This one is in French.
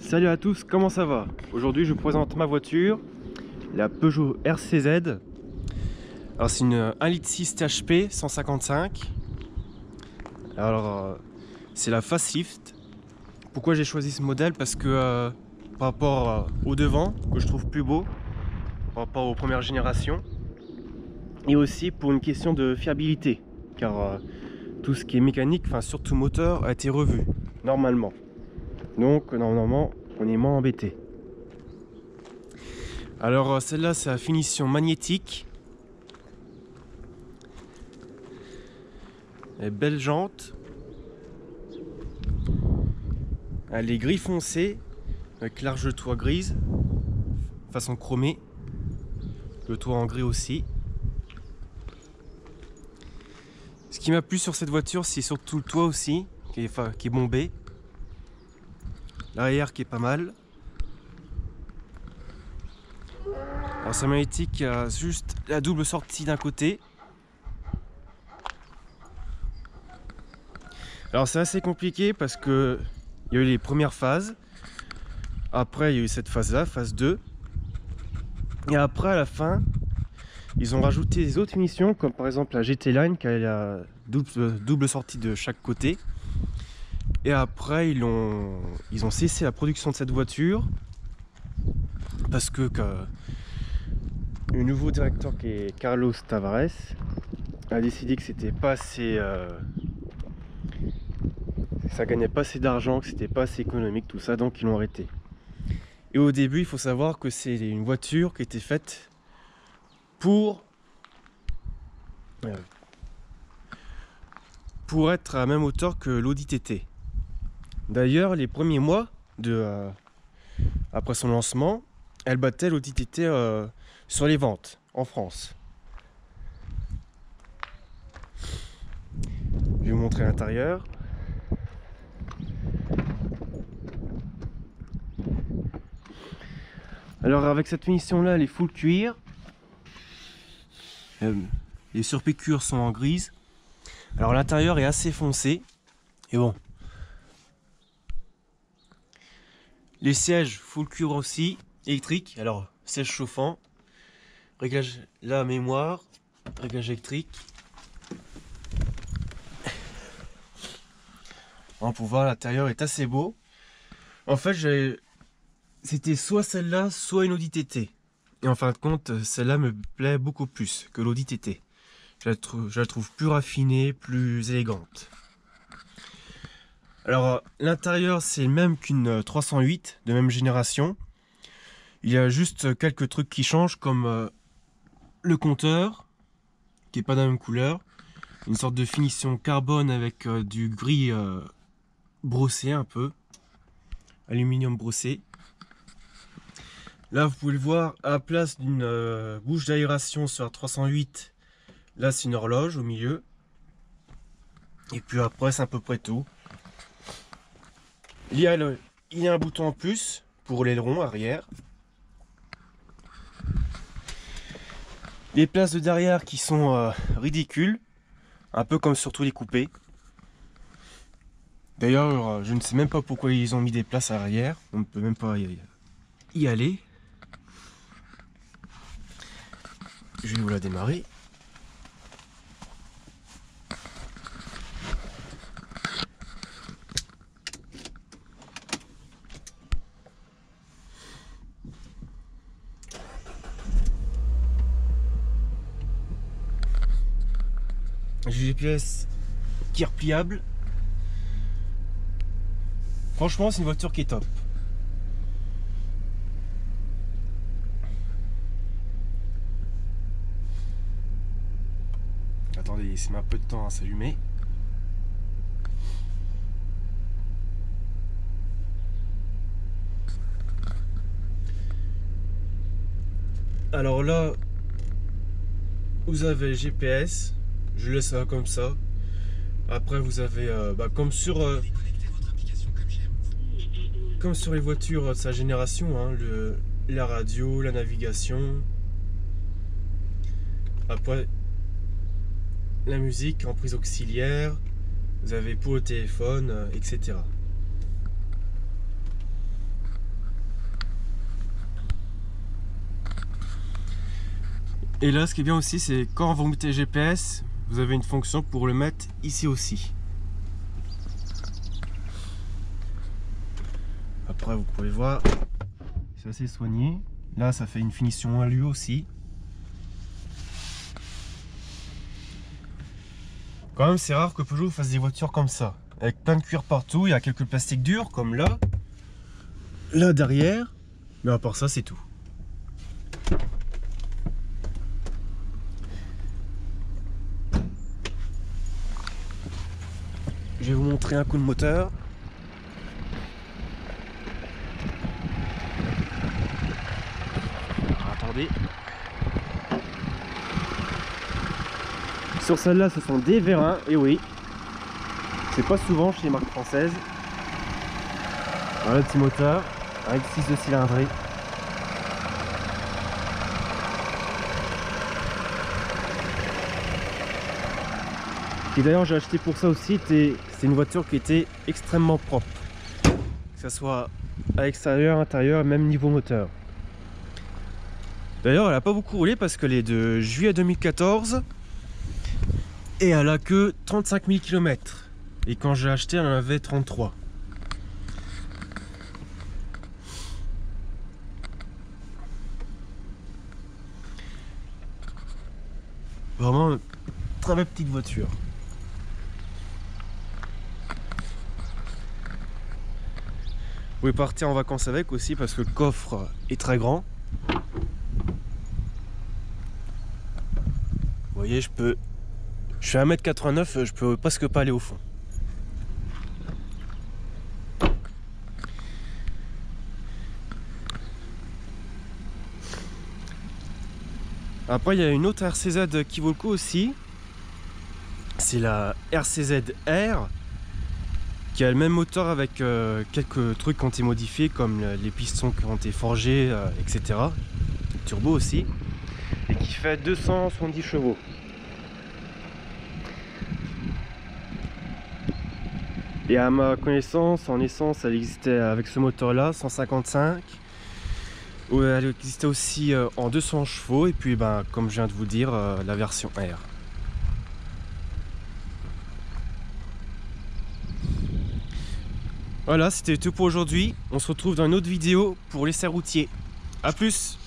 Salut à tous, comment ça va? Aujourd'hui je vous présente ma voiture, la Peugeot RCZ. Alors c'est une 1,6 litre THP 155. C'est la facelift. Pourquoi j'ai choisi ce modèle? Parce que par rapport au devant, que je trouve plus beau par rapport aux premières générations, et aussi pour une question de fiabilité, car tout ce qui est mécanique, enfin surtout moteur, a été revu normalement. Donc normalement on est moins embêté. Alors celle-là c'est la finition magnétique. Les belles jantes. Elle est gris foncé avec large toit grise, façon chromée. Le toit en gris aussi. Ce qui m'a plu sur cette voiture, c'est surtout le toit aussi, qui est bombé. L'arrière qui est pas mal. Alors sa magnétique a juste la double sortie d'un côté. Alors c'est assez compliqué parce que il y a eu les premières phases. Après il y a eu cette phase là, phase 2. Et après à la fin, ils ont rajouté des autres finitions comme par exemple la GT Line qui a la double sortie de chaque côté. Et après ils ont cessé la production de cette voiture parce que le nouveau directeur qui est Carlos Tavares a décidé que c'était pas assez ça gagnait pas assez d'argent, que c'était pas assez économique tout ça, donc ils l'ont arrêté. Et au début il faut savoir que c'est une voiture qui était faite pour être à la même hauteur que l'Audi TT. D'ailleurs les premiers mois après son lancement, elle battait l'Audi TT sur les ventes en France. Je vais vous montrer l'intérieur. Alors avec cette finition là, elle est full cuir. Les surpiqûres sont en grise. Alors l'intérieur est assez foncé. Et bon. Les sièges full cuir aussi, électrique. Alors siège chauffant. Réglage la mémoire. Réglage électrique. On peut voir l'intérieur est assez beau. En fait c'était soit celle-là, soit une Audi TT. Et en fin de compte, celle-là me plaît beaucoup plus que l'Audi TT. Je la trouve plus raffinée, plus élégante. Alors, l'intérieur, c'est le même qu'une 308 de même génération. Il y a juste quelques trucs qui changent, comme le compteur, qui n'est pas de la même couleur. Une sorte de finition carbone avec du gris brossé un peu. Aluminium brossé. Là, vous pouvez le voir, à la place d'une bouche d'aération sur la 308, là c'est une horloge au milieu. Et puis après, c'est à peu près tout. Il y a un bouton en plus pour l'aileron arrière. Les places de derrière qui sont ridicules, un peu comme sur tous les coupés. D'ailleurs, je ne sais même pas pourquoi ils ont mis des places à l'arrière. On ne peut même pas y aller. Je vais vous la démarrer. GPS qui est repliable. Franchement, c'est une voiture qui est top. Attendez, ça met un peu de temps à s'allumer. Alors là, vous avez le GPS. Je laisse ça comme ça. Après, vous avez, comme sur les voitures de sa génération, hein, la radio, la navigation. Après, la musique en prise auxiliaire. Vous avez pour le téléphone, etc. Et là, ce qui est bien aussi, c'est quand vous mettez GPS, vous avez une fonction pour le mettre ici aussi. Après, vous pouvez voir, c'est assez soigné. Là, ça fait une finition alu aussi. Quand même, c'est rare que Peugeot fasse des voitures comme ça, avec plein de cuir partout. Il y a quelques plastiques durs, comme là derrière, mais à part ça, c'est tout. Je vais vous montrer un coup de moteur. Alors, attendez. Sur celle-là, ce sont des vérins, et oui, c'est pas souvent chez les marques françaises. Voilà le petit moteur avec 6 de cylindrée. Et d'ailleurs, j'ai acheté pour ça aussi. C'est une voiture qui était extrêmement propre, que ce soit à l'extérieur, à l'intérieur, même niveau moteur. D'ailleurs, elle n'a pas beaucoup roulé parce qu'elle est de juillet 2014 et elle a que 35 000 km. Et quand j'ai acheté, elle en avait 33. Vraiment une très belle petite voiture. Vous pouvez partir en vacances avec aussi parce que le coffre est très grand. Vous voyez, je suis à 1,89 m, je peux presque pas aller au fond. Après, il y a une autre RCZ qui vaut le coup aussi. C'est la RCZ R, qui a le même moteur avec quelques trucs qui ont été modifiés, comme les pistons qui ont été forgés, etc. Turbo aussi. Et qui fait 270 chevaux. Et à ma connaissance, en essence, elle existait avec ce moteur-là, 155. Elle existait aussi en 200 chevaux. Et puis, ben, comme je viens de vous dire, la version R. Voilà, c'était tout pour aujourd'hui. On se retrouve dans une autre vidéo pour l'essai routier. A plus!